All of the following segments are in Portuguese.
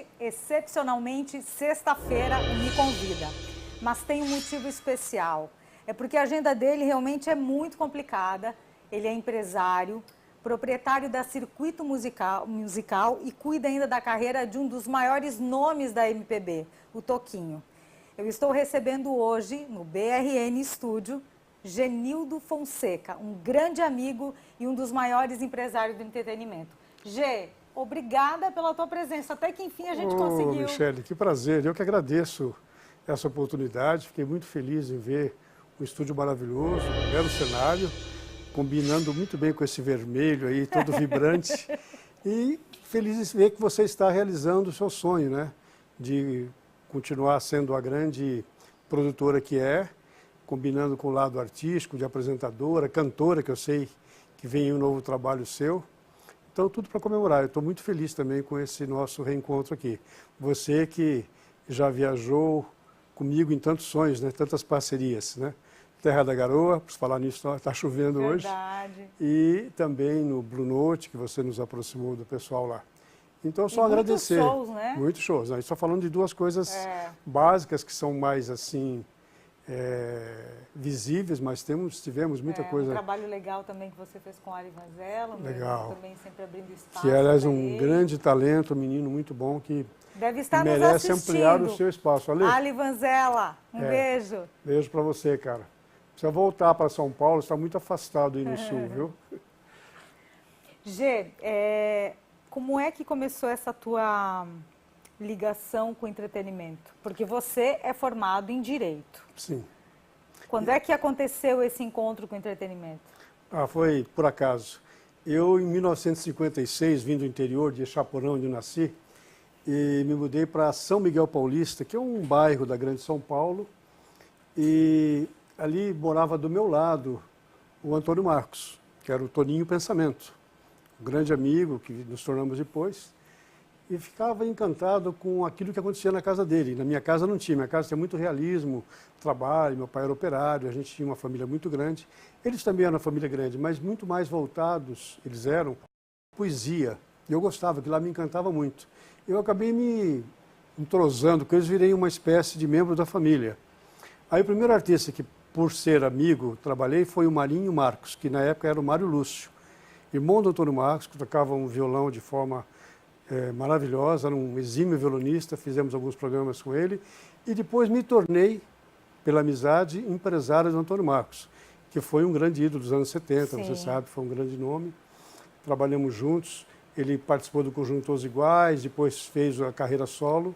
hoje, excepcionalmente, sexta-feira, me convida. Mas tem um motivo especial. É porque a agenda dele realmente é muito complicada. Ele é empresário, proprietário da Circuito Musical e cuida ainda da carreira de um dos maiores nomes da MPB, o Toquinho. Eu estou recebendo hoje, no BRN Estúdio, Genildo Fonseca, um grande amigo e um dos maiores empresários do entretenimento. Gê, obrigada pela tua presença, até que enfim a gente conseguiu. Michele, que prazer, eu que agradeço essa oportunidade, fiquei muito feliz em ver um estúdio maravilhoso, um belo cenário, combinando muito bem com esse vermelho aí, todo vibrante, e feliz em ver que você está realizando o seu sonho, né, de continuar sendo a grande produtora que é, combinando com o lado artístico, de apresentadora, cantora, que eu sei que vem um novo trabalho seu. Então, tudo para comemorar. Eu estou muito feliz também com esse nosso reencontro aqui. Você que já viajou comigo em tantos sonhos, né? Tantas parcerias, né? Terra da Garoa, por falar nisso, está chovendo hoje. Verdade. E também no Blue Note, que você nos aproximou do pessoal lá. Então, só agradecer. Muitos shows, né? Muitos shows. A gente só falando de duas coisas básicas que são mais, assim, visíveis, mas tivemos muita coisa. Um trabalho legal também que você fez com a Ali Vanzello, legal. Também sempre abrindo espaço. Que aliás é um grande talento, um menino muito bom que deve estar merece nos ampliar o seu espaço. Ali Vanzella, um beijo. Beijo para você, cara. Precisa voltar para São Paulo, está muito afastado aí no sul, viu? Gê, como é que começou essa tua ligação com o entretenimento? Porque você é formado em Direito. Sim. Quando é que aconteceu esse encontro com o entretenimento? Foi por acaso. Eu, em 1956, vim do interior de Chaporão, onde eu nasci, e me mudei para São Miguel Paulista, que é um bairro da Grande São Paulo, e ali morava do meu lado o Antônio Marcos, que era o Toninho Pensamento, um grande amigo que nos tornamos depois, e ficava encantado com aquilo que acontecia na casa dele. Na minha casa não tinha, minha casa tinha muito realismo, trabalho, meu pai era operário, a gente tinha uma família muito grande. Eles também eram uma família grande, mas muito mais voltados, eles eram, à poesia. E eu gostava, que lá me encantava muito. Eu acabei me entrosando, porque eles virei uma espécie de membro da família. Aí o primeiro artista que, por ser amigo, trabalhei foi o Marinho Marcos, que na época era o Mário Lúcio, irmão do Antônio Marcos, que tocava um violão de forma maravilhosa, era um exímio violonista, fizemos alguns programas com ele, e depois me tornei, pela amizade, empresário do Antônio Marcos, que foi um grande ídolo dos anos 70, você sabe, foi um grande nome. Trabalhamos juntos, ele participou do Conjunto Os Iguais, depois fez a carreira solo.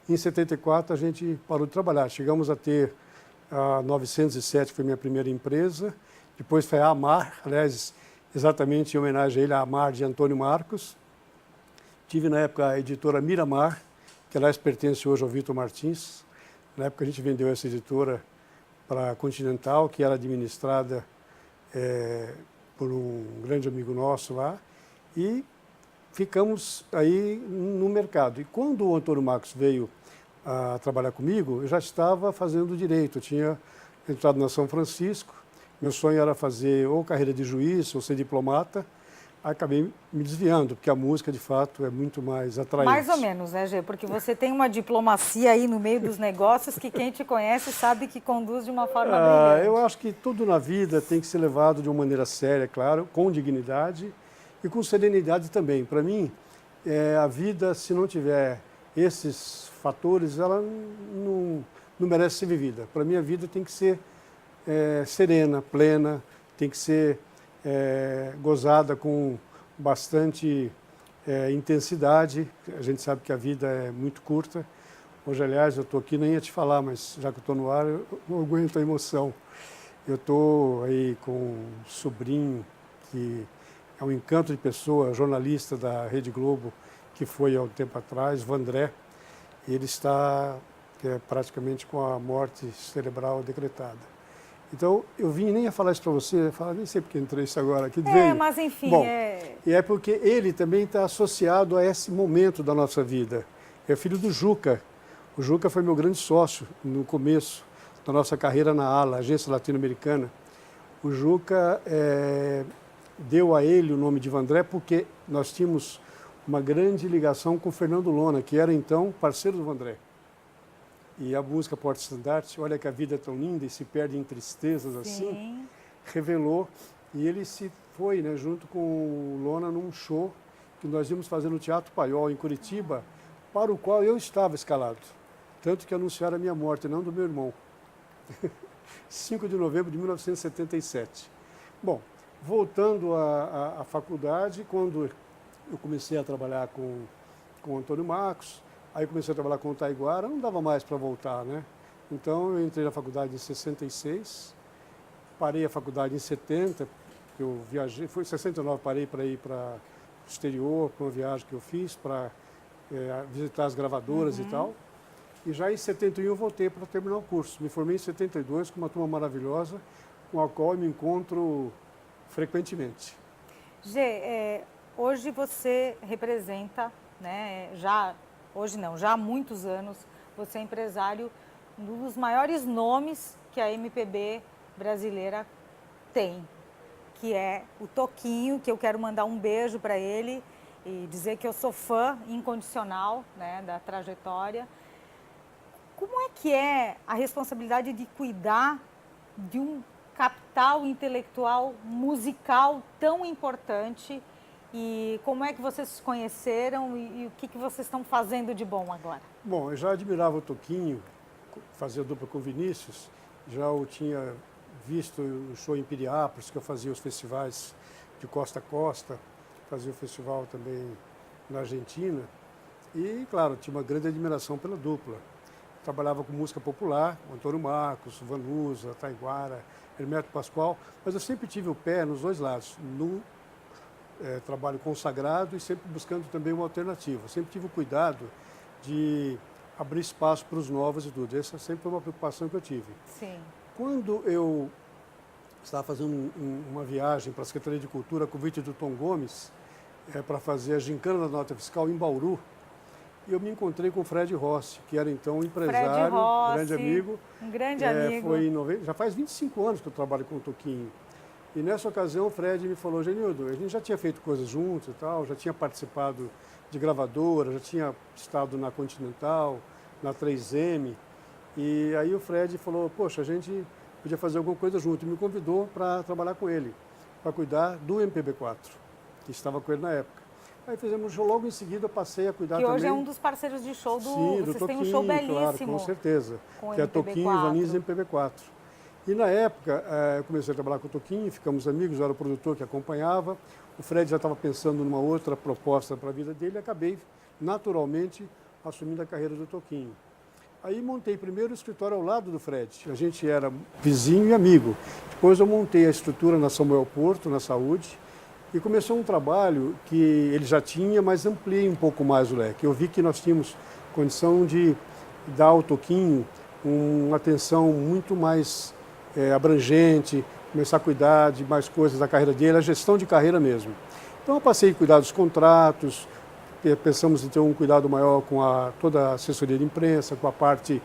Em 74 a gente parou de trabalhar, chegamos a ter a 907, que foi minha primeira empresa, depois foi a Amar, aliás, exatamente em homenagem a ele, a Amar de Antônio Marcos. Tive na época a editora Miramar, que aliás pertence hoje ao Vitor Martins. Na época a gente vendeu essa editora para a Continental, que era administrada por um grande amigo nosso lá, e ficamos aí no mercado. E quando o Antônio Marcos veio a trabalhar comigo, eu já estava fazendo direito, eu tinha entrado na São Francisco, meu sonho era fazer ou carreira de juiz ou ser diplomata. Acabei me desviando, porque a música, de fato, é muito mais atraente. Mais ou menos, né, Gê? Porque você tem uma diplomacia aí no meio dos negócios que quem te conhece sabe que conduz de uma forma brilhante. Eu acho que tudo na vida tem que ser levado de uma maneira séria, claro, com dignidade e com serenidade também. Para mim, a vida, se não tiver esses fatores, ela não merece ser vivida. Para mim, a vida tem que ser serena, plena, tem que ser gozada com bastante intensidade. A gente sabe que a vida é muito curta. Hoje, aliás, eu estou aqui, nem ia te falar, mas já que eu estou no ar, eu não aguento a emoção. Eu estou aí com um sobrinho que é um encanto de pessoa, jornalista da Rede Globo, que foi há um tempo atrás, Vandré. Ele está praticamente com a morte cerebral decretada. Então, eu vim nem a falar isso para você, nem sei porque entrei isso agora aqui. Mas enfim... Bom, e é porque ele também está associado a esse momento da nossa vida. É filho do Juca. O Juca foi meu grande sócio no começo da nossa carreira na ALA, Agência Latino-Americana. O Juca deu a ele o nome de Vandré porque nós tínhamos uma grande ligação com o Fernando Lona, que era então parceiro do Vandré. E a música Porta-Estandarte, Olha que a Vida é Tão Linda e Se Perde em Tristezas, assim, revelou. E ele se foi, né, junto com o Lona num show que nós íamos fazer no Teatro Paiol, em Curitiba, para o qual eu estava escalado. Tanto que anunciaram a minha morte, não do meu irmão. 5 de novembro de 1977. Bom, voltando à faculdade, quando eu comecei a trabalhar com o Antônio Marcos, aí comecei a trabalhar com o Taiguara, não dava mais para voltar, né? Então eu entrei na faculdade em 66, parei a faculdade em 70, eu viajei, foi em 69, parei para ir para o exterior, para uma viagem que eu fiz, para visitar as gravadoras e tal. E já em 71 eu voltei para terminar o curso. Me formei em 72 com uma turma maravilhosa, com a qual eu me encontro frequentemente. Gê, hoje você representa, né, hoje não, já há muitos anos, você é empresário um dos maiores nomes que a MPB brasileira tem, que é o Toquinho, que eu quero mandar um beijo para ele e dizer que eu sou fã incondicional, né, da trajetória. Como é que é a responsabilidade de cuidar de um capital intelectual musical tão importante? E como é que vocês se conheceram e o que vocês estão fazendo de bom agora? Bom, eu já admirava o Toquinho, fazia dupla com o Vinícius, já o tinha visto no show em Piriápolis, que eu fazia os festivais de costa a costa, fazia o festival também na Argentina. E, claro, tinha uma grande admiração pela dupla. Trabalhava com música popular, o Antônio Marcos, Vanusa, Taiguara, Hermeto Pascoal, mas eu sempre tive o pé nos dois lados, no trabalho consagrado e sempre buscando também uma alternativa. Sempre tive o cuidado de abrir espaço para os novos e tudo. Essa sempre foi uma preocupação que eu tive. Sim. Quando eu estava fazendo uma viagem para a Secretaria de Cultura, a convite do Tom Gomes, para fazer a gincana da nota fiscal em Bauru, e eu me encontrei com o Fred Rossi, que era então um empresário, Rossi, grande amigo. Um grande amigo. Já faz 25 anos que eu trabalho com o Toquinho. E nessa ocasião o Fred me falou: Genildo, a gente já tinha feito coisas juntos e tal, já tinha participado de gravadora, já tinha estado na Continental, na 3M. E aí o Fred falou: poxa, a gente podia fazer alguma coisa junto. E me convidou para trabalhar com ele, para cuidar do MPB4, que estava com ele na época. Aí fizemos um show, logo em seguida eu passei a cuidar também. Que hoje é um dos parceiros de show do... Sim, do vocês Toquinho, têm um show belíssimo. claro, com certeza. Que é MPB4. Toquinho, Vanise e MPB4. E na época, eu comecei a trabalhar com o Toquinho, ficamos amigos, eu era o produtor que acompanhava. O Fred já estava pensando numa outra proposta para a vida dele e acabei, naturalmente, assumindo a carreira do Toquinho. Aí montei primeiro o escritório ao lado do Fred. A gente era vizinho e amigo. Depois eu montei a estrutura na Samuel Porto, na Saúde, e começou um trabalho que ele já tinha, mas ampliei um pouco mais o leque. Eu vi que nós tínhamos condição de dar ao Toquinho uma atenção muito mais abrangente, começar a cuidar de mais coisas da carreira dele, a gestão de carreira mesmo. Então eu passei a cuidar dos contratos, pensamos em ter um cuidado maior com toda a assessoria de imprensa, com a parte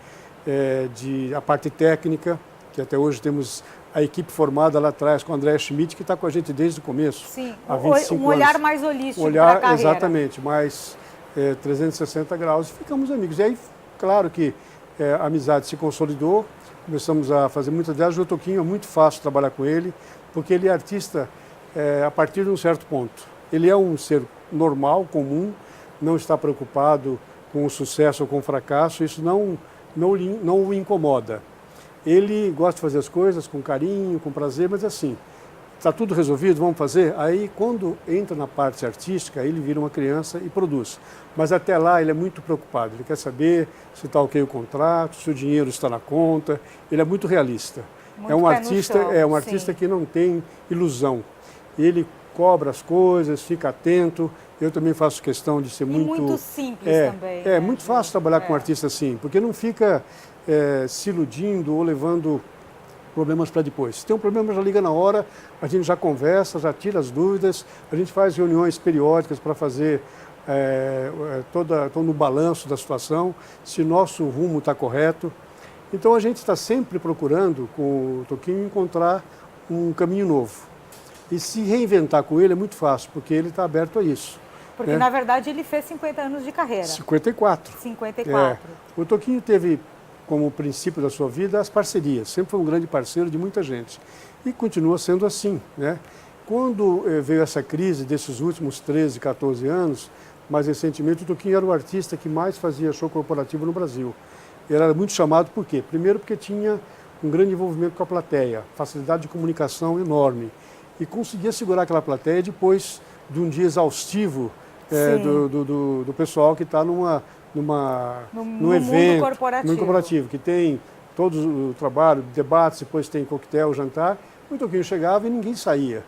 técnica, que até hoje temos a equipe formada lá atrás com o André Schmidt, que está com a gente desde o começo. Sim, há 25 um olhar anos. mais holístico para a carreira. Exatamente, mais 360 graus e ficamos amigos. E aí, claro que a amizade se consolidou, começamos a fazer muitas viagens. O Toquinho é muito fácil trabalhar com ele, porque ele é artista a partir de um certo ponto. Ele é um ser normal, comum, não está preocupado com o sucesso ou com o fracasso, isso não o incomoda. Ele gosta de fazer as coisas com carinho, com prazer, mas assim, está tudo resolvido, vamos fazer? Aí, quando entra na parte artística, ele vira uma criança e produz. Mas até lá ele é muito preocupado, ele quer saber se está ok o contrato, se o dinheiro está na conta, ele é muito realista. Muito é um chão, artista que não tem ilusão. Ele cobra as coisas, fica atento. Eu também faço questão de ser muito simples também. É muito fácil trabalhar com um artista assim, porque não fica se iludindo ou levando problemas para depois. Se tem um problema, já liga na hora, a gente já conversa, já tira as dúvidas, a gente faz reuniões periódicas para fazer todo o balanço da situação, se nosso rumo está correto. Então a gente está sempre procurando, com o Toquinho, encontrar um caminho novo. E se reinventar com ele é muito fácil, porque ele está aberto a isso. Porque, na verdade, ele fez 50 anos de carreira. 54. 54. O Toquinho teve como princípio da sua vida as parcerias. Sempre foi um grande parceiro de muita gente. E continua sendo assim, né? Quando veio essa crise desses últimos 13, 14 anos, mais recentemente, o Toquinho era o artista que mais fazia show corporativo no Brasil. Ele era muito chamado por quê? Primeiro porque tinha um grande envolvimento com a plateia, facilidade de comunicação enorme. E conseguia segurar aquela plateia depois de um dia exaustivo do pessoal que está num evento, mundo corporativo, que tem todo o trabalho, debates, depois tem coquetel, jantar. O Toquinho chegava e ninguém saía.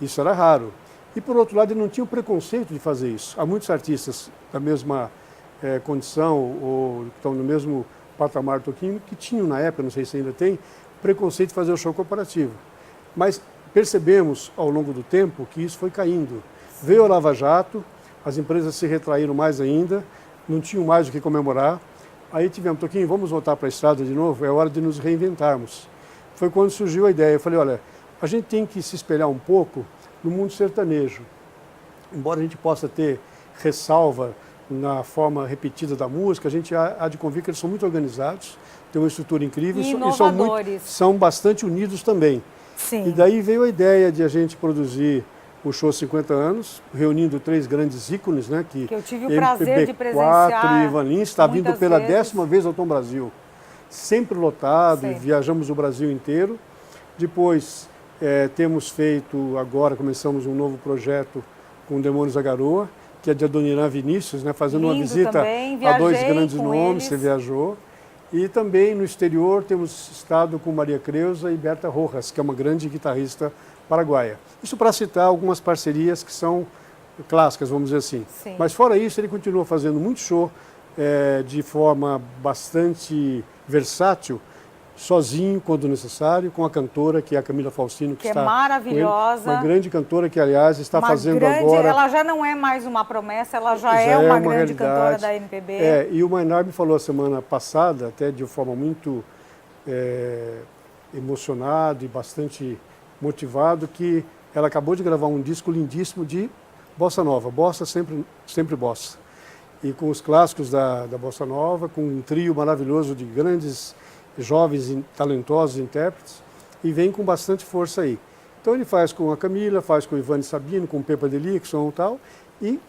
Isso era raro. E, por outro lado, ele não tinha o preconceito de fazer isso. Há muitos artistas da mesma condição ou que estão no mesmo patamar do Toquinho que tinham, na época, não sei se ainda tem, preconceito de fazer o show corporativo. Mas percebemos, ao longo do tempo, que isso foi caindo. Veio a Lava Jato, as empresas se retraíram mais ainda, não tinham mais o que comemorar. Aí tivemos, Toquinho, vamos voltar para a estrada de novo? É hora de nos reinventarmos. Foi quando surgiu a ideia. Eu falei, olha, a gente tem que se espelhar um pouco no mundo sertanejo. Embora a gente possa ter ressalva na forma repetida da música, a gente há de convir que eles são muito organizados, têm uma estrutura incrível e são bastante unidos também. Sim. E daí veio a ideia de a gente produzir o show 50 anos, reunindo 3 grandes ícones, né? Que eu tive o prazer de presenciar. E Ivan Lins está vindo pela 10ª vez ao Tom Brasil. Sempre lotado, e viajamos o Brasil inteiro. Depois temos feito, agora começamos um novo projeto com Demônios da Garoa, que é de Adoniran Vinícius, né? Fazendo uma visita a 2 grandes nomes, você viajou. E também no exterior temos estado com Maria Creuza e Berta Rojas, que é uma grande guitarrista paraguaia. Isso para citar algumas parcerias que são clássicas, vamos dizer assim. Sim. Mas fora isso, ele continua fazendo muito show de forma bastante versátil, sozinho, quando necessário, com a cantora, que é a Camila Faustino, que está é maravilhosa. Uma grande cantora que, aliás, está fazendo agora... Ela já não é mais uma promessa, ela já é uma grande cantora da MPB. E o Mainar me falou a semana passada, até de forma muito emocionado e bastante motivado, que ela acabou de gravar um disco lindíssimo de bossa nova, bossa sempre bossa. E com os clássicos da bossa nova, com um trio maravilhoso de grandes jovens e talentosos intérpretes, e vem com bastante força aí. Então ele faz com a Camila, faz com o Ivane Sabino, com o Pepa Delixon e tal, e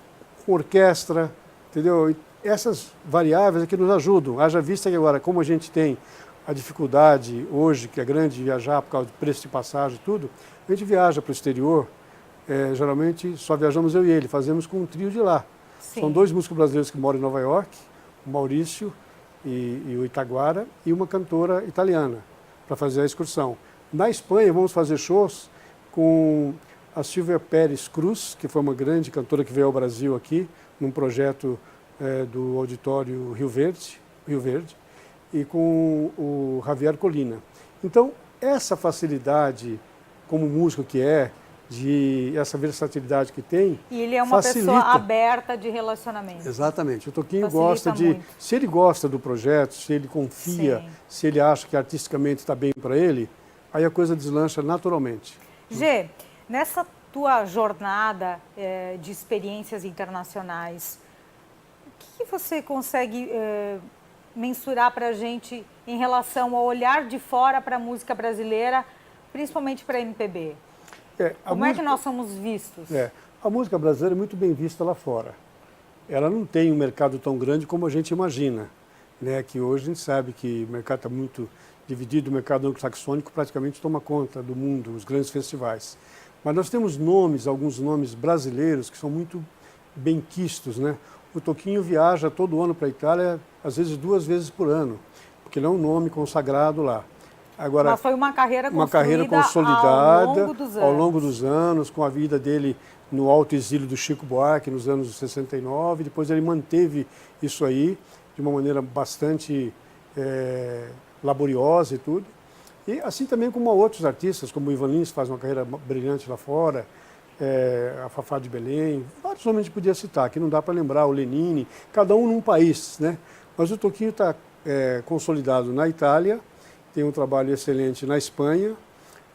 com orquestra, entendeu? E essas variáveis é que nos ajudam. Haja vista que agora, como a gente tem a dificuldade hoje, que é grande, de viajar por causa do preço de passagem e tudo, a gente viaja para o exterior, geralmente só viajamos eu e ele, fazemos com um trio de lá. Sim. São 2 músicos brasileiros que moram em Nova York, o Maurício e o Itaguara, e uma cantora italiana, para fazer a excursão. Na Espanha, vamos fazer shows com a Silvia Pérez Cruz, que foi uma grande cantora que veio ao Brasil aqui, num projeto do Auditório Rio Verde, e com o Javier Colina. Então, essa facilidade, como músico que essa versatilidade que tem, e ele é uma pessoa aberta de relacionamento. Exatamente. O Toquinho facilita gosta de... muito. Se ele gosta do projeto, se ele confia, se ele acha que artisticamente está bem para ele, aí a coisa deslancha naturalmente. Gê, nessa tua jornada de experiências internacionais, o que você consegue mensurar para a gente em relação ao olhar de fora para a música brasileira, principalmente para a MPB? Como é que nós somos vistos? A música brasileira é muito bem vista lá fora. Ela não tem um mercado tão grande como a gente imagina, né? Que hoje a gente sabe que o mercado está muito dividido, o mercado anglo-saxônico praticamente toma conta do mundo, os grandes festivais. Mas nós temos alguns nomes brasileiros que são muito benquistos, né? O Toquinho viaja todo ano para a Itália, às vezes 2 vezes por ano, porque ele é um nome consagrado lá. Agora, mas foi uma carreira consolidada ao longo dos anos, com a vida dele no alto exílio do Chico Buarque, nos anos 69. Depois ele manteve isso aí de uma maneira bastante laboriosa e tudo. E assim também como outros artistas, como o Ivan Lins faz uma carreira brilhante lá fora, a Fafá de Belém, vários nomes a gente podia citar, que não dá para lembrar, o Lenine, cada um num país, né? Mas o Toquinho está consolidado na Itália, tem um trabalho excelente na Espanha,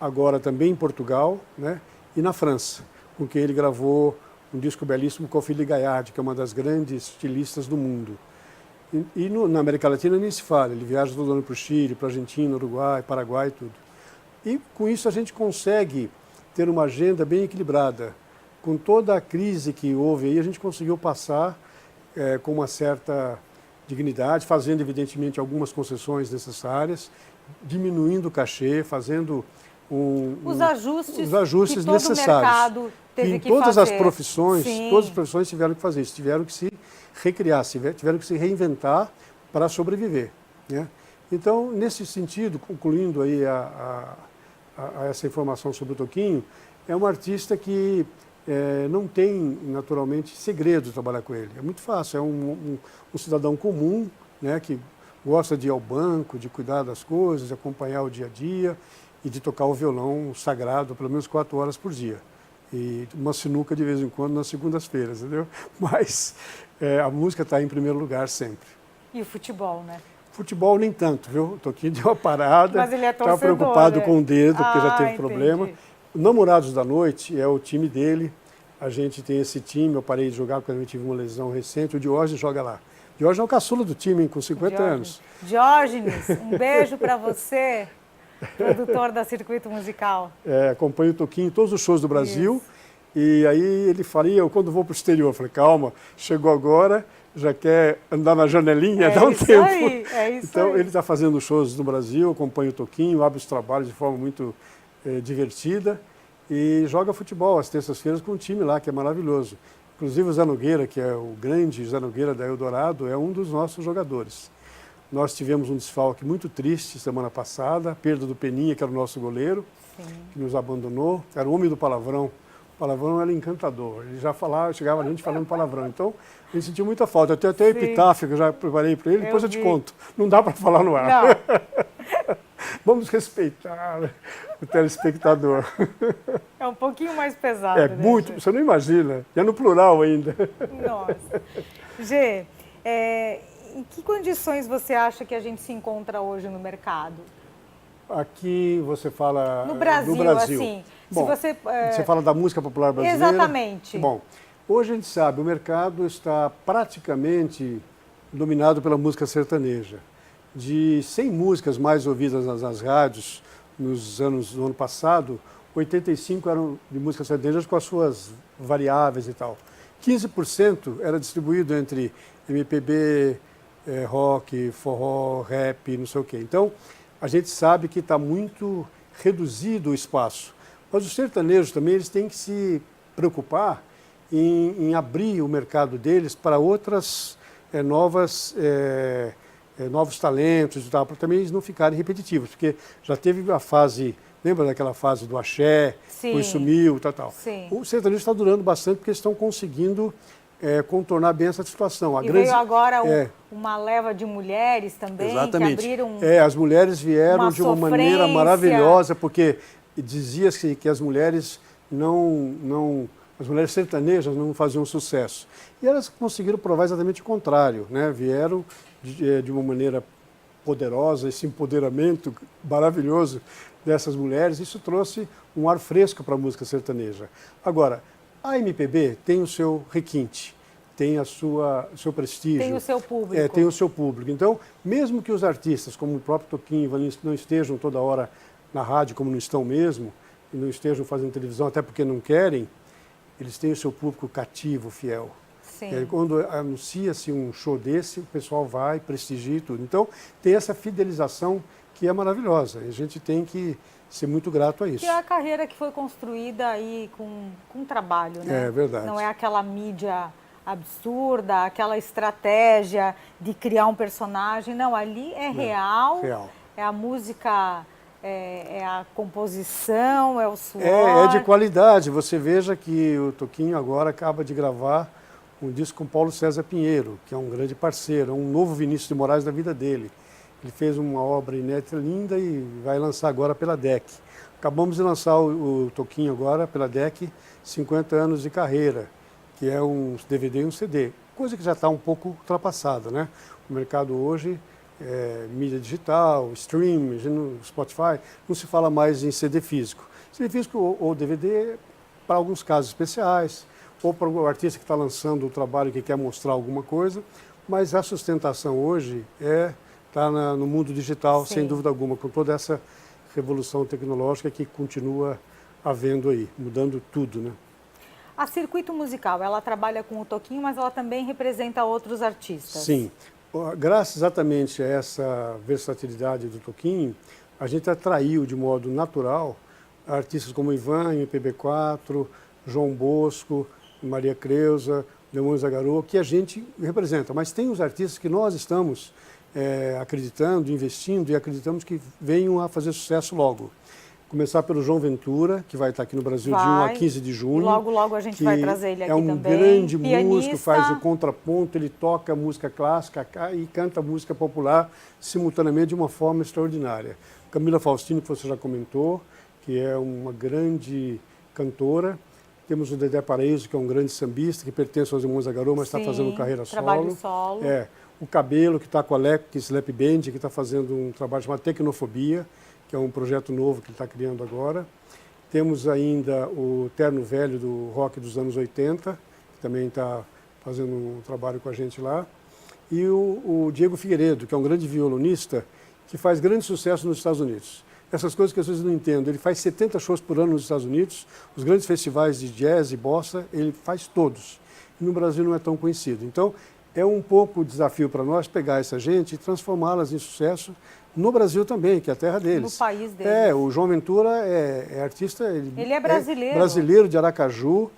agora também em Portugal, né? E na França, com quem ele gravou um disco belíssimo com a Ophélie Gaillard, que é uma das grandes estilistas do mundo. Na América Latina nem se fala, ele viaja todo ano para o Chile, para a Argentina, Uruguai, Paraguai e tudo. E com isso a gente consegue ter uma agenda bem equilibrada. Com toda a crise que houve aí, a gente conseguiu passar com uma certa dignidade, fazendo evidentemente algumas concessões necessárias, diminuindo o cachê, fazendo os ajustes que todo necessários. O mercado teve que todas fazer. As profissões, Sim. todas as profissões tiveram que fazer isso, tiveram que se recriar, tiveram que se reinventar para sobreviver, né? Então, nesse sentido, concluindo aí a essa informação sobre o Toquinho, é um artista que não tem, naturalmente, segredo de trabalhar com ele. É muito fácil, é um cidadão comum, né, que gosta de ir ao banco, de cuidar das coisas, de acompanhar o dia a dia e de tocar o violão sagrado pelo menos 4 horas por dia. E uma sinuca de vez em quando nas segundas-feiras, entendeu? Mas a música está em primeiro lugar sempre. E o futebol, né? Futebol nem tanto, viu? O Toquinho deu uma parada, mas ele é torcedor, estava preocupado, né? Com o dedo, porque já teve entendi. problema. Namorados da Noite é o time dele, a gente tem esse time, eu parei de jogar porque eu tive uma lesão recente, o Diógenes joga lá. O Diógenes é o caçula do time, com 50 anos. Diógenes, um beijo para você, produtor da Circuito Musical. Acompanho o Toquinho em todos os shows do Brasil. Isso. E aí ele falia, eu quando vou para o exterior, eu falei, calma, chegou agora, já quer andar na janelinha, dá um tempo. É isso então aí. ele está fazendo shows no Brasil, acompanha o Toquinho, abre os trabalhos de forma muito divertida e joga futebol às terças-feiras com um time lá, que é maravilhoso. Inclusive o Zé Nogueira, que é o grande Zé Nogueira da Eldorado, é um dos nossos jogadores. Nós tivemos um desfalque muito triste semana passada, a perda do Peninha, que era o nosso goleiro, Sim. que nos abandonou, era o homem do palavrão. O palavrão era encantador, ele já falava, chegava a gente falando palavrão, então a gente sentiu muita falta. Eu tenho até o epitáfio que eu já preparei para ele, depois eu te conto. Não dá para falar no ar. Não. Vamos respeitar o telespectador. É um pouquinho mais pesado. Muito, você não imagina, é no plural ainda. Nossa. Gê, em que condições você acha que a gente se encontra hoje no mercado? Aqui você fala no Brasil. Assim, bom, se você fala da música popular brasileira. Exatamente. Bom, hoje a gente sabe, o mercado está praticamente dominado pela música sertaneja. De 100 músicas mais ouvidas nas rádios no ano passado, 85 eram de músicas sertanejas com as suas variáveis e tal. 15% era distribuído entre MPB, rock, forró, rap, não sei o quê. Então, a gente sabe que está muito reduzido o espaço. Mas os sertanejos também eles têm que se preocupar em abrir o mercado deles para outras novos talentos e tal, para também eles não ficarem repetitivos, porque já teve a fase, lembra daquela fase do axé, depois sumiu, tal. Sim. O sertanejo está durando bastante porque eles estão conseguindo contornar bem essa situação. Veio agora uma leva de mulheres também, exatamente, que abriram as mulheres vieram de uma maneira maravilhosa, porque dizia-se que as mulheres as mulheres sertanejas não faziam sucesso. E elas conseguiram provar exatamente o contrário, né? Vieram de uma maneira poderosa, esse empoderamento maravilhoso dessas mulheres, isso trouxe um ar fresco para a música sertaneja. Agora, a MPB tem o seu requinte, tem o seu prestígio. Tem o seu público. Tem o seu público. Então, mesmo que os artistas, como o próprio Toquinho e Ivan, não estejam toda hora na rádio, como não estão mesmo, e não estejam fazendo televisão, até porque não querem, eles têm o seu público cativo, fiel. Sim. E aí, quando anuncia-se um show desse, o pessoal vai, prestigia e tudo. Então, tem essa fidelização que é maravilhosa. E a gente tem que ser muito grato a isso. Que é a carreira que foi construída aí com trabalho, né? É verdade. Não é aquela mídia absurda, aquela estratégia de criar um personagem. Não, ali é real. É a música, é a composição, é o suor. É de qualidade. Você veja que o Toquinho agora acaba de gravar um disco com Paulo César Pinheiro, que é um grande parceiro, um novo Vinícius de Moraes da vida dele. Ele fez uma obra inédita linda e vai lançar agora pela DEC. Acabamos de lançar o Toquinho agora pela DEC, 50 anos de carreira, que é um DVD e um CD, coisa que já está um pouco ultrapassada, né? O mercado hoje mídia digital, stream, Spotify, não se fala mais em CD físico. CD físico ou DVD para alguns casos especiais, ou para o artista que está lançando o trabalho que quer mostrar alguma coisa, mas a sustentação hoje está no mundo digital, Sim. sem dúvida alguma, com toda essa revolução tecnológica que continua havendo aí, mudando tudo, né? A Circuito Musical, ela trabalha com o Toquinho, mas ela também representa outros artistas. Sim. Graças exatamente a essa versatilidade do Toquinho, a gente atraiu de modo natural artistas como Ivan, MPB4, João Bosco, Maria Creuza, Demônios da Garoa, que a gente representa. Mas tem os artistas que nós estamos acreditando, investindo e acreditamos que venham a fazer sucesso logo. Começar pelo João Ventura, que vai estar aqui no Brasil de 1 a 15 de junho. Logo, logo a gente vai trazer ele aqui também. É um grande músico, faz o contraponto, ele toca música clássica e canta música popular simultaneamente de uma forma extraordinária. Camila Faustino, que você já comentou, que é uma grande cantora. Temos o Dedé Paraíso, que é um grande sambista, que pertence aos Irmãos da Garoa, mas está fazendo carreira trabalho solo. O Cabelo, que está com a Slap Band, que está fazendo um trabalho chamado Tecnofobia, que é um projeto novo que ele está criando agora. Temos ainda o Terno Velho do rock dos anos 80, que também está fazendo um trabalho com a gente lá. E o Diego Figueiredo, que é um grande violonista, que faz grande sucesso nos Estados Unidos. Essas coisas que as pessoas não entendem. Ele faz 70 shows por ano nos Estados Unidos, os grandes festivais de jazz e bossa, ele faz todos. E no Brasil não é tão conhecido. Então, é um pouco o desafio para nós pegar essa gente e transformá-las em sucesso no Brasil também, que é a terra deles. No país deles. O João Ventura é artista... Ele é brasileiro. Brasileiro de Aracaju,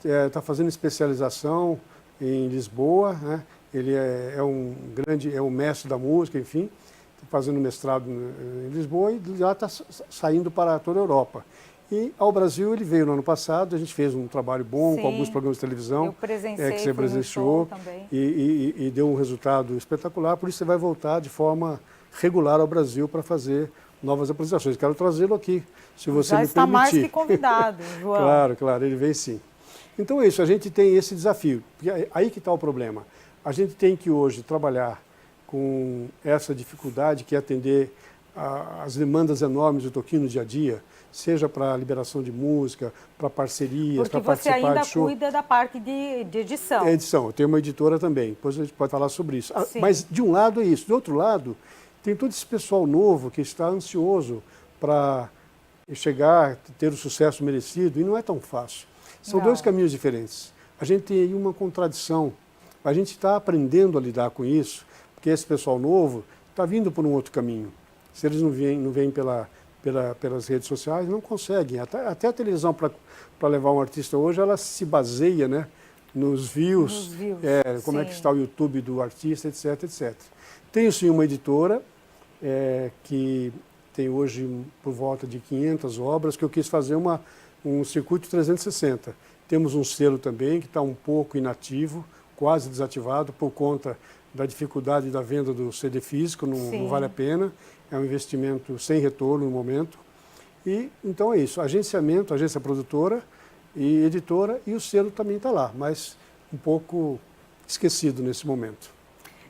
está fazendo especialização em Lisboa, né? Ele é um mestre da música, enfim, está fazendo mestrado em Lisboa e já está saindo para toda a Europa. E ao Brasil ele veio no ano passado, a gente fez um trabalho bom com alguns programas de televisão. Eu presenciei, que você presenciou também. E deu um resultado espetacular, por isso você vai voltar de forma regular ao Brasil para fazer novas apresentações. Quero trazê-lo aqui, se você me permitir. Já está mais que convidado, João. Claro, ele vem sim. Então é isso, a gente tem esse desafio. Aí que está o problema. A gente tem que hoje trabalhar com essa dificuldade que é atender as demandas enormes do Toquinho no dia a dia, seja para liberação de música, para parcerias, para participar de show. Porque você ainda cuida da parte de edição. Edição, eu tenho uma editora também, depois a gente pode falar sobre isso. Mas de um lado é isso, do outro lado tem todo esse pessoal novo que está ansioso para chegar, ter o sucesso merecido, e não é tão fácil. São dois caminhos diferentes. A gente tem aí uma contradição, a gente está aprendendo a lidar com isso, porque esse pessoal novo está vindo por um outro caminho. Se eles não vêm pelas redes sociais, não conseguem. Até a televisão, para levar um artista hoje, ela se baseia, né, nos views, como é que está o YouTube do artista, etc, etc. Tenho sim uma editora que tem hoje por volta de 500 obras, que eu quis fazer um circuito 360. Temos um selo também que está um pouco inativo, quase desativado, por conta da dificuldade da venda do CD físico, não vale a pena, é um investimento sem retorno no momento. E então é isso, agenciamento, agência produtora e editora, e o selo também está lá, mas um pouco esquecido nesse momento.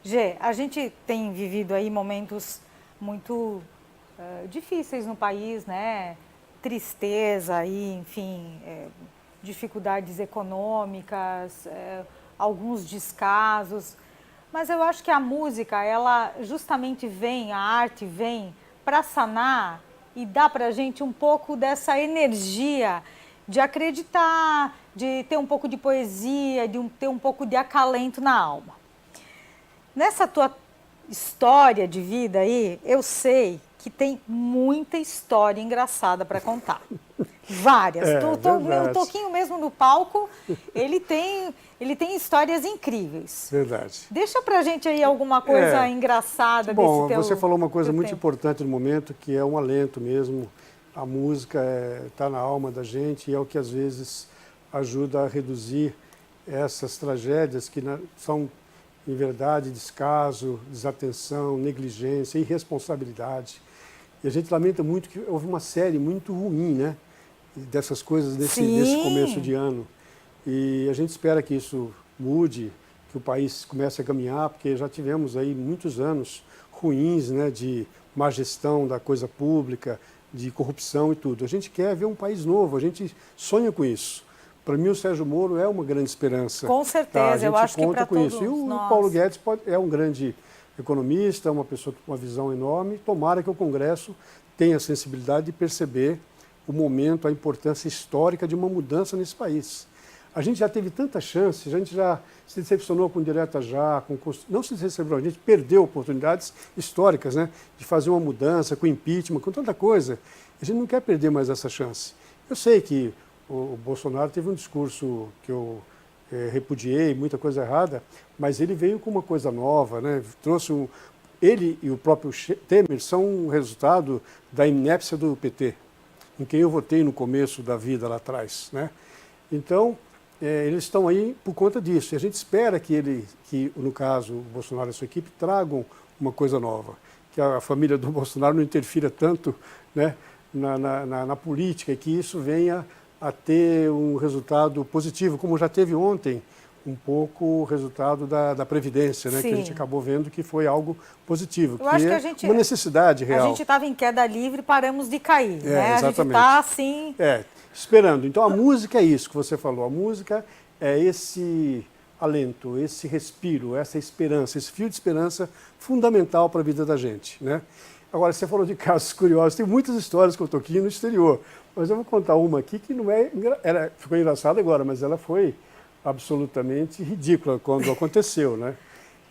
Gê, a gente tem vivido aí momentos muito difíceis no país, né? Tristeza e, enfim, dificuldades econômicas, alguns descasos. Mas eu acho que a música, ela justamente a arte vem para sanar e dar para a gente um pouco dessa energia de acreditar, de ter um pouco de poesia, de ter um pouco de acalento na alma. Nessa tua história de vida aí, eu sei que tem muita história engraçada para contar. Várias. O Toquinho mesmo no palco, ele tem histórias incríveis. Verdade. Deixa pra gente aí alguma coisa engraçada desse teu... Você falou uma coisa muito importante no momento, que é um alento mesmo. A música está na alma da gente e é o que às vezes ajuda a reduzir essas tragédias que são, em verdade, descaso, desatenção, negligência, irresponsabilidade. E a gente lamenta muito que houve uma série muito ruim, né, dessas coisas desse começo de ano. E a gente espera que isso mude, que o país comece a caminhar, porque já tivemos aí muitos anos ruins, né, de má gestão da coisa pública, de corrupção e tudo. A gente quer ver um país novo, a gente sonha com isso. Para mim, o Sérgio Moro é uma grande esperança. Com certeza, eu acho que para todos E o nós. Paulo Guedes é um grande economista, uma pessoa com uma visão enorme. Tomara que o Congresso tenha a sensibilidade de perceber o momento, a importância histórica de uma mudança nesse país. A gente já teve tanta chance, a gente já se decepcionou com o Direta Já, não se decepcionou, a gente perdeu oportunidades históricas, né, de fazer uma mudança com impeachment, com tanta coisa. A gente não quer perder mais essa chance. Eu sei que o Bolsonaro teve um discurso que eu repudiei, muita coisa errada, mas ele veio com uma coisa nova, né, trouxe ele e o próprio Temer são um resultado da inépcia do PT, em quem eu votei no começo da vida lá atrás, né? Então, eles estão aí por conta disso. E a gente espera que no caso, o Bolsonaro e a sua equipe, tragam uma coisa nova. Que a família do Bolsonaro não interfira tanto, né, na política e que isso venha a ter um resultado positivo, como já teve ontem um pouco o resultado da Previdência, né, que a gente acabou vendo que foi algo positivo, eu acho que uma necessidade real. A gente estava em queda livre, paramos de cair, né? Exatamente. A gente está assim... Esperando. Então, a música é isso que você falou. A música é esse alento, esse respiro, essa esperança, esse fio de esperança fundamental para a vida da gente, né? Agora, você falou de casos curiosos. Tem muitas histórias com o Toquinho no exterior, mas eu vou contar uma aqui que não é... ficou engraçada agora, mas ela foi absolutamente ridícula quando aconteceu, né?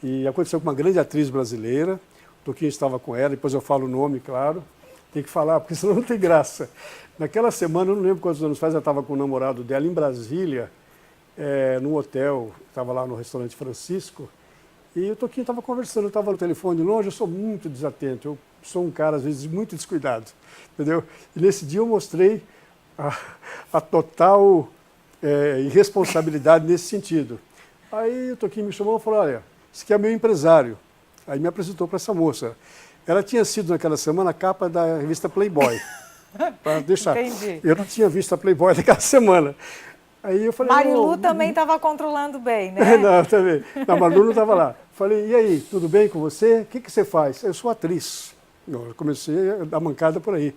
E aconteceu com uma grande atriz brasileira. O Toquinho estava com ela, depois eu falo o nome, claro. Tem que falar, porque senão não tem graça. Naquela semana, eu não lembro quantos anos faz, ela estava com o namorado dela em Brasília, num hotel, estava lá no restaurante Francisco, e o Toquinho estava conversando, eu estava no telefone de longe, eu sou muito desatento, eu sou um cara, às vezes, muito descuidado, entendeu? E nesse dia eu mostrei a total irresponsabilidade nesse sentido. Aí o Toquinho me chamou e falou, olha, esse aqui é meu empresário. Aí me apresentou para essa moça. Ela tinha sido, naquela semana, a capa da revista Playboy. Para deixar. Entendi. Eu não tinha visto a Playboy naquela semana. Aí eu falei... Marilu também estava controlando bem, né? Não, também. Não, Marilu não estava lá. Falei, e aí, tudo bem com você? O que você faz? Eu sou atriz. Eu comecei a dar mancada por aí.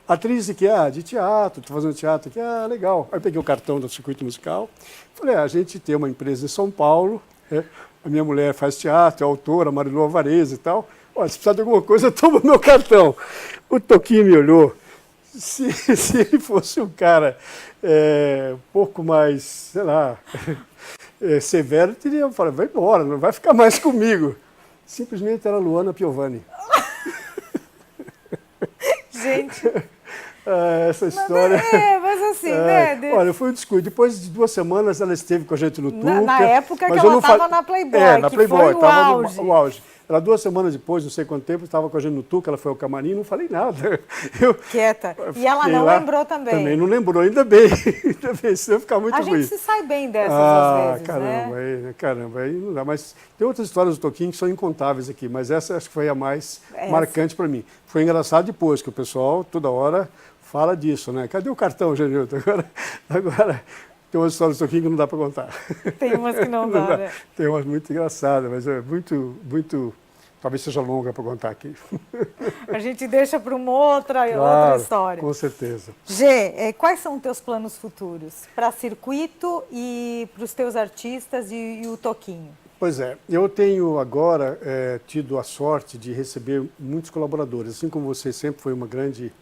Atriz de quê? De teatro, estou fazendo teatro aqui. Legal. Aí peguei o cartão do circuito musical. Falei, a gente tem uma empresa em São Paulo, a minha mulher faz teatro, é autora, Marilu Alvarez e tal. Olha, se precisar de alguma coisa, toma meu cartão. O Toquinho me olhou. Se ele fosse um cara um pouco mais, sei lá, severo, eu teria falado, vai embora, não vai ficar mais comigo. Simplesmente era Luana Piovani. Gente... essa história... mas assim, né? Olha, foi um descuido. Depois de 2 semanas, ela esteve com a gente no Tuca. Na época que ela estava na Playboy, na que Playboy, foi o auge. O auge. Ela 2 semanas depois, não sei quanto tempo, estava com a gente no Tuca, ela foi ao camarim, não falei nada. Quieta. E ela não lembrou também. Também não lembrou, ainda bem. Ainda bem, senão ficar muito ruim. A gente se sai bem dessas às vezes, caramba, né? Caramba, aí não dá. Mas tem outras histórias do Toquinho que são incontáveis aqui, mas essa acho que foi a mais marcante para mim. Foi engraçado depois, que o pessoal toda hora fala disso, né? Cadê o cartão, Genilton? Agora tem umas histórias do Toquinho que não dá para contar. Tem umas que não dá, né? Tem umas muito engraçadas, mas é muito... Talvez seja longa para contar aqui. A gente deixa para uma outra história. Com certeza. Gê, quais são os teus planos futuros para circuito e para os teus artistas e o Toquinho? Pois é, eu tenho agora tido a sorte de receber muitos colaboradores. Assim como você sempre foi uma grande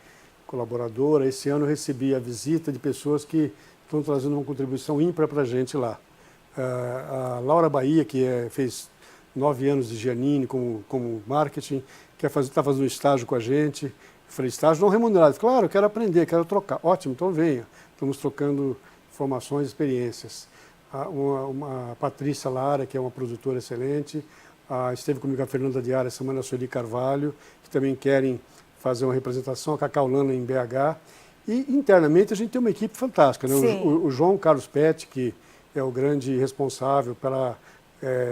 colaboradora, esse ano eu recebi a visita de pessoas que estão trazendo uma contribuição ímpar para a gente lá. A Laura Bahia, que fez 9 anos de Giannini como marketing, está fazendo estágio com a gente. Eu falei, estágio não remunerado. Claro, quero aprender, quero trocar. Ótimo, então venha. Estamos trocando informações, experiências. Uma Patrícia Lara, que é uma produtora excelente. Esteve comigo a Fernanda Diária, semana a Sueli Carvalho, que também querem fazer uma representação, a Cacau Lana em BH. E internamente a gente tem uma equipe fantástica, né? O João Carlos Pet, que é o grande responsável pela...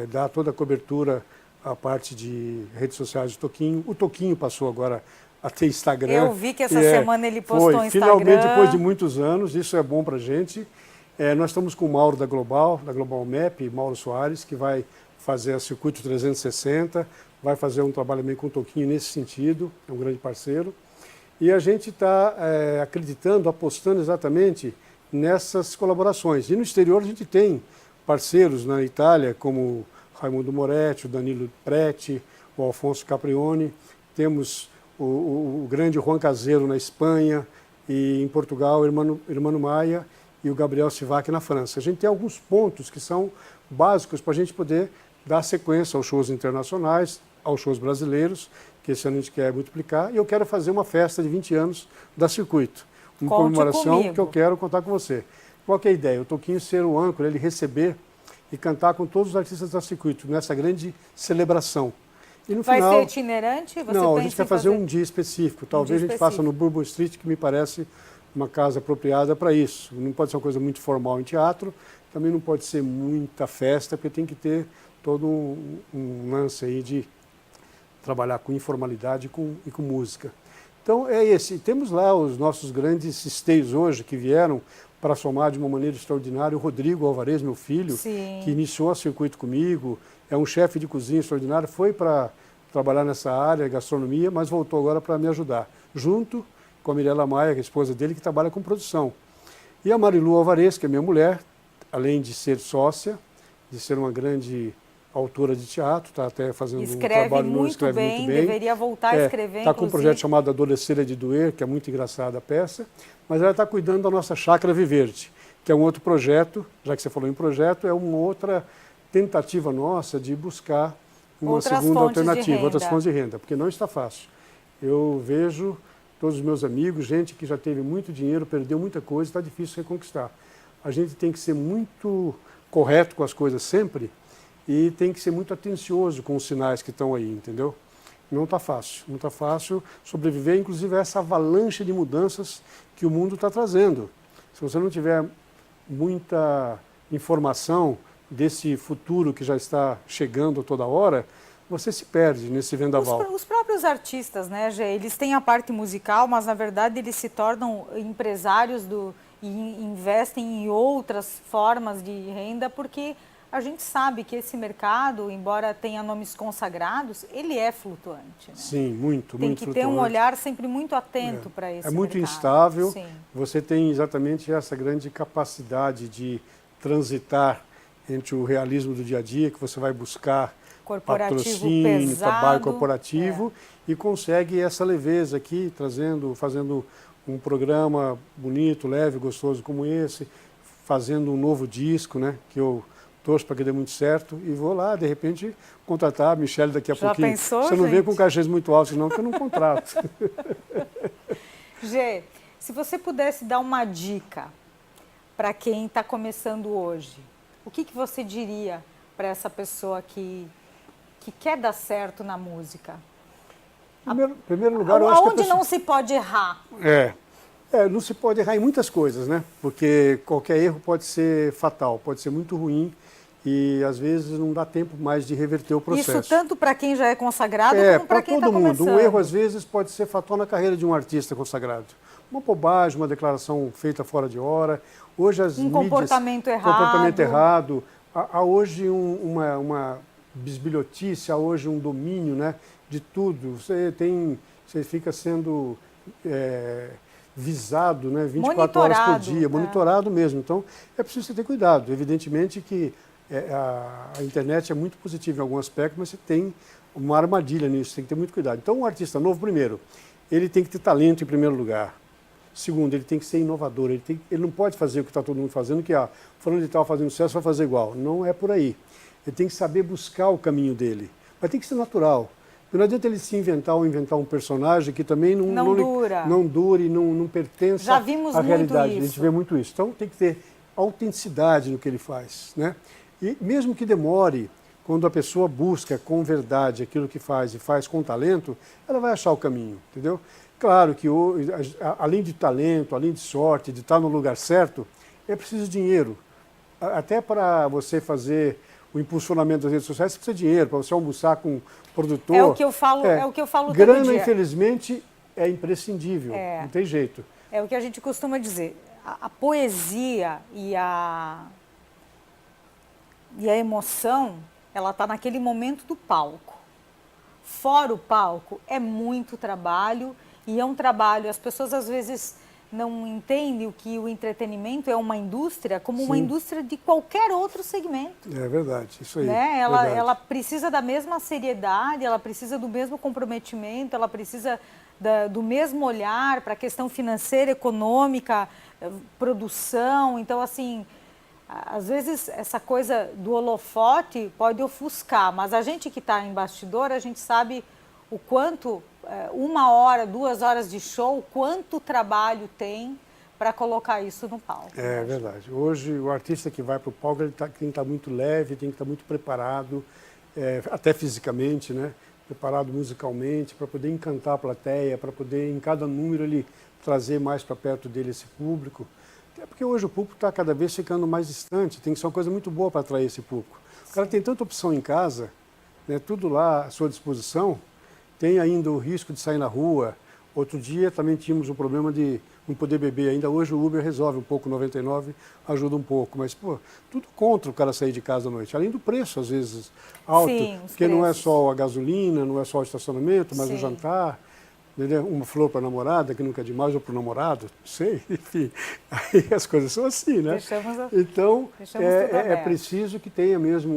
dar toda a cobertura à parte de redes sociais do Toquinho. O Toquinho passou agora a ter Instagram. Eu vi que essa semana ele postou no Instagram. Finalmente, depois de muitos anos, isso é bom para a gente. Nós estamos com o Mauro da Global Map, Mauro Soares, que vai fazer a Circuito 360, vai fazer um trabalho meio com o Toquinho nesse sentido, é um grande parceiro. E a gente está acreditando, apostando exatamente nessas colaborações. E no exterior a gente tem parceiros na Itália, como Raimundo Moretti, o Danilo Preti, o Alfonso Caprioni, temos o grande Juan Caseiro na Espanha, e em Portugal, o Hermano Maia e o Gabriel Sivac na França. A gente tem alguns pontos que são básicos para a gente poder dar sequência aos shows internacionais, aos shows brasileiros, que esse ano a gente quer multiplicar, e eu quero fazer uma festa de 20 anos da Circuito, uma comemoração que eu quero contar com você. Qual que é a ideia? O Toquinho ser o âncora, ele receber e cantar com todos os artistas da Circuito, nessa grande celebração. E no Vai final, ser itinerante? Você não, a pensa gente quer em fazer um dia específico. Talvez a gente faça no Bourbon Street, que me parece uma casa apropriada para isso. Não pode ser uma coisa muito formal em teatro, também não pode ser muita festa, porque tem que ter todo um lance aí de trabalhar com informalidade e com música. Então é esse. Temos lá os nossos grandes esteios hoje que vieram para somar de uma maneira extraordinária. O Rodrigo Alvarez, meu filho, Sim. que iniciou a Circuito comigo, é um chefe de cozinha extraordinário, foi para trabalhar nessa área, gastronomia, mas voltou agora para me ajudar, junto com a Mirella Maia, que é a esposa dele, que trabalha com produção. E a Marilu Alvarez, que é minha mulher, além de ser sócia, de ser uma grande autora de teatro, está até fazendo um trabalho novo, escreve muito bem. Deveria voltar a escrever, está com um projeto chamado Adolescer de Doer, que é muito engraçada a peça, mas ela está cuidando da nossa Chácara Viverde, que é um outro projeto, já que você falou em projeto, é uma outra tentativa nossa de buscar uma segunda alternativa, outras fontes de renda, porque não está fácil. Eu vejo todos os meus amigos, gente que já teve muito dinheiro, perdeu muita coisa, está difícil reconquistar. A gente tem que ser muito correto com as coisas sempre e tem que ser muito atencioso com os sinais que estão aí, entendeu? Não está fácil sobreviver, inclusive a essa avalanche de mudanças que o mundo está trazendo. Se você não tiver muita informação desse futuro que já está chegando toda hora, você se perde nesse vendaval. Os próprios artistas, né, Gê, eles têm a parte musical, mas na verdade eles se tornam empresários e investem em outras formas de renda, porque a gente sabe que esse mercado, embora tenha nomes consagrados, ele é flutuante. Né? Sim, muito flutuante. Tem que ter um olhar sempre muito atento para esse mercado. É muito instável. Sim. Você tem exatamente essa grande capacidade de transitar entre o realismo do dia a dia, que você vai buscar patrocínio, trabalho corporativo, e consegue essa leveza aqui, fazendo um programa bonito, leve, gostoso como esse, fazendo um novo disco, né, que eu torço para que dê muito certo, e vou lá, de repente, contratar a Michelle daqui a pouquinho. Já pensou, você não vê com cachês muito altos, não, que eu não contrato. Gê, se você pudesse dar uma dica para quem está começando hoje, o que você diria para essa pessoa que quer dar certo na música? Em primeiro lugar, eu acho que Onde não se pode errar? Não se pode errar em muitas coisas, né? Porque qualquer erro pode ser fatal, pode ser muito ruim e às vezes não dá tempo mais de reverter o processo. Isso tanto para quem já é consagrado como para quem está começando. Todo mundo. Um erro às vezes pode ser fatal na carreira de um artista consagrado. Uma bobagem, uma declaração feita fora de hora. Hoje as mídias, comportamento errado. Há hoje uma bisbilhotice, há hoje um domínio, né, de tudo. Você fica sendo visado, né, 24 horas por dia, monitorado mesmo. Então, é preciso você ter cuidado. Evidentemente que a internet é muito positiva em algum aspecto, mas você tem uma armadilha nisso, tem que ter muito cuidado. Então, um artista novo, primeiro, ele tem que ter talento em primeiro lugar. Segundo, ele tem que ser inovador, ele não pode fazer o que está todo mundo fazendo, que falando de tal fazendo sucesso, vai fazer igual. Não é por aí. Ele tem que saber buscar o caminho dele. Mas tem que ser natural. Não adianta ele se inventar um personagem que também não dure, não pertence à realidade. A gente vê muito isso. Então tem que ter autenticidade no que ele faz, né? E mesmo que demore, quando a pessoa busca com verdade aquilo que faz e faz com talento, ela vai achar o caminho, entendeu? Claro que além de talento, além de sorte, de estar no lugar certo, é preciso dinheiro. Até para você fazer o impulsionamento das redes sociais, você precisa de dinheiro, para você almoçar com um produtor. É o que eu falo todo grana, dia. Infelizmente, é imprescindível, não tem jeito. É o que a gente costuma dizer. A poesia e a emoção, ela está naquele momento do palco. Fora o palco, é muito trabalho, e é um trabalho, as pessoas às vezes não entende o que o entretenimento é uma indústria como uma Sim. indústria de qualquer outro segmento. É verdade, isso aí. Né? Verdade. Ela precisa da mesma seriedade, ela precisa do mesmo comprometimento, ela precisa do mesmo olhar para a questão financeira, econômica, produção. Então, assim, às vezes essa coisa do holofote pode ofuscar, mas a gente que está em bastidor, a gente sabe o quanto, 1 hora, 2 horas de show, quanto trabalho tem para colocar isso no palco. É verdade. Hoje, o artista que vai para o palco ele tem que estar muito leve, tem que estar muito preparado, até fisicamente, né? Preparado musicalmente, para poder encantar a plateia, para poder, em cada número, ele trazer mais para perto dele esse público. Até porque hoje o público está cada vez ficando mais distante, tem que ser uma coisa muito boa para atrair esse público. O cara tem tanta opção em casa, né? Tudo lá à sua disposição, tem ainda o risco de sair na rua. Outro dia também tínhamos um problema de não poder beber. Ainda hoje o Uber resolve um pouco, 99 ajuda um pouco. Mas, pô, tudo contra o cara sair de casa à noite. Além do preço, às vezes, alto. Sim, porque não é só a gasolina, não é só o estacionamento, mas Sim. o jantar. Entendeu? Uma flor para a namorada, que nunca é demais, ou para o namorado, não sei. Enfim, aí as coisas são assim, né? Então, é preciso que tenha mesmo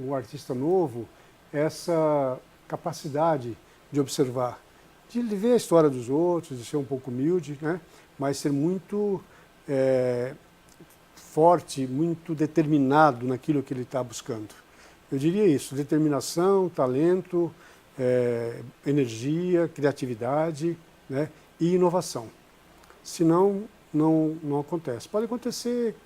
o artista novo essa capacidade de observar, de ver a história dos outros, de ser um pouco humilde, né? Mas ser muito forte, muito determinado naquilo que ele está buscando. Eu diria isso, determinação, talento, energia, criatividade, né? E inovação. Senão, não acontece. Pode acontecer,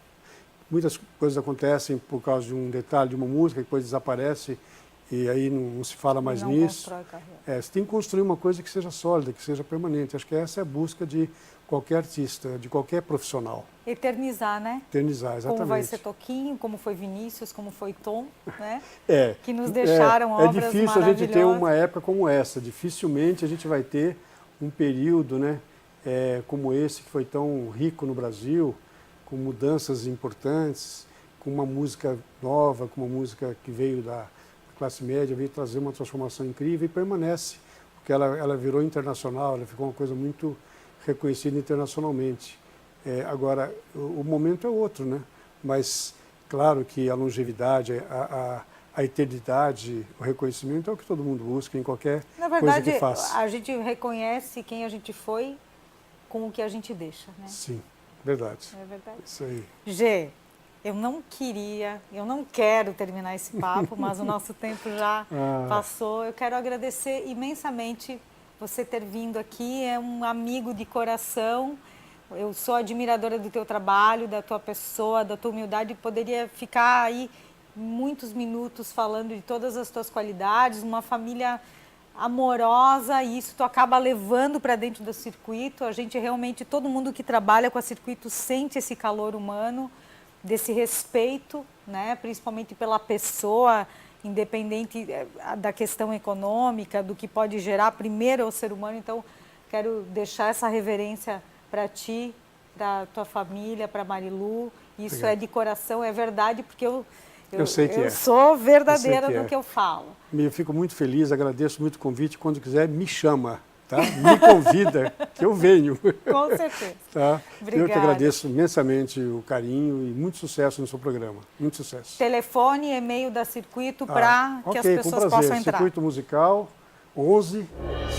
muitas coisas acontecem por causa de um detalhe de uma música que depois desaparece, e aí não se fala mais nisso. Você tem que construir uma coisa que seja sólida, que seja permanente. Acho que essa é a busca de qualquer artista, de qualquer profissional. Eternizar, né? Eternizar, exatamente. Como vai ser Toquinho, como foi Vinícius, como foi Tom, né? Que nos deixaram obras maravilhosas. É difícil a gente ter uma época como essa. Dificilmente a gente vai ter um período, né, como esse, que foi tão rico no Brasil, com mudanças importantes, com uma música nova, com uma música que veio da classe média, veio trazer uma transformação incrível e permanece, porque ela virou internacional, ela ficou uma coisa muito reconhecida internacionalmente. Agora, o momento é outro, né? Mas, claro que a longevidade, a eternidade, o reconhecimento é o que todo mundo busca em qualquer coisa que faça. Na verdade, a gente reconhece quem a gente foi com o que a gente deixa, né? Sim, verdade. É verdade. Isso aí. Gê, eu não quero terminar esse papo, mas o nosso tempo já passou. Eu quero agradecer imensamente você ter vindo aqui, é um amigo de coração. Eu sou admiradora do teu trabalho, da tua pessoa, da tua humildade. Poderia ficar aí muitos minutos falando de todas as tuas qualidades, uma família amorosa, e isso tu acaba levando para dentro do circuito. A gente realmente, todo mundo que trabalha com a circuito sente esse calor humano, desse respeito, né, principalmente pela pessoa, independente da questão econômica, do que pode gerar primeiro ao ser humano. Então, quero deixar essa reverência para ti, para tua família, para Marilu. Isso Obrigado. É de coração, é verdade, porque eu sei que eu sou verdadeira no que eu falo. Eu fico muito feliz, agradeço muito o convite. Quando quiser, me chama. Tá? Me convida, que eu venho. Com certeza. Tá? Obrigada. Eu que agradeço imensamente o carinho e muito sucesso no seu programa. Muito sucesso. Telefone e e-mail da Circuito para que as pessoas possam entrar. Circuito Musical 11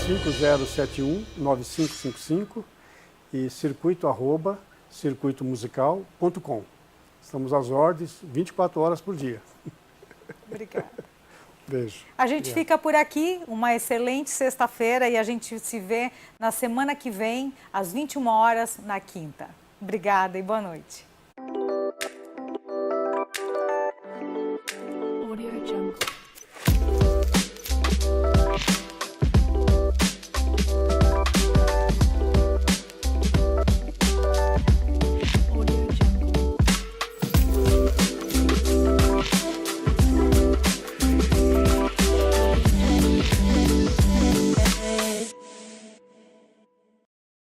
5071 9555 e circuito@circuitomusical.com. Estamos às ordens 24 horas por dia. Obrigada. Beijo. A gente fica por aqui, uma excelente sexta-feira, e a gente se vê na semana que vem, às 21 horas, na quinta. Obrigada e boa noite.